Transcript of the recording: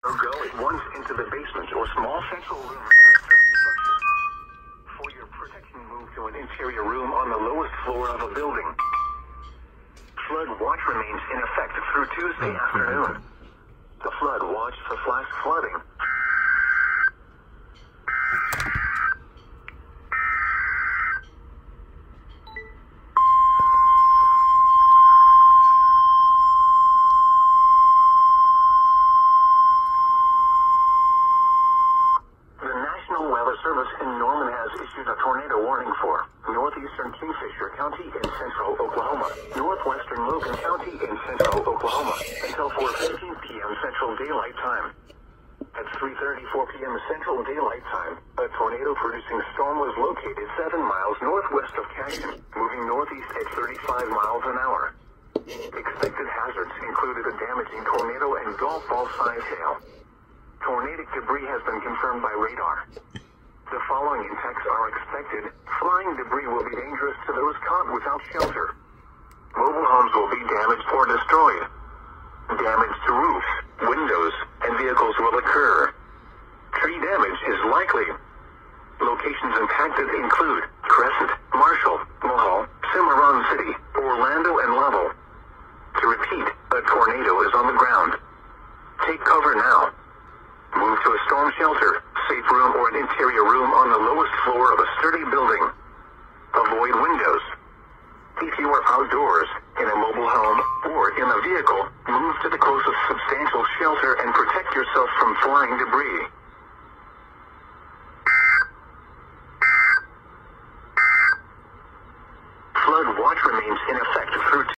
Or go at once into the basement or small central room in the surface structure. For your protection, move to an interior room on the lowest floor of a building. Flood watch remains in effect through Tuesday afternoon. The flood watch for flash flooding. The National Weather Service in Norman has issued a tornado warning for northeastern Kingfisher County in central Oklahoma, northwestern Logan County in central Oklahoma, until 4:15 p.m. Central Daylight Time. At 3:34 p.m. Central Daylight Time, a tornado-producing storm was located 7 miles northwest of Canyon, moving northeast at 35 miles an hour. Expected hazards included a damaging tornado and golf ball-sized hail. Tornadic debris has been confirmed by radar. The following impacts are expected. Flying debris will be dangerous to those caught without shelter. Mobile homes will be damaged or destroyed. Damage to roofs, windows, and vehicles will occur. Tree damage is likely. Locations impacted include Crescent, Marshall, Mohall, Cimarron City, Orlando, and Lovell. To repeat, a tornado is on the ground. Take cover now. Move to a storm shelter, safe room, or an interior room on the lowest floor of a sturdy building. Avoid windows. If you are outdoors, in a mobile home, or in a vehicle, move to the closest substantial shelter and protect yourself from flying debris.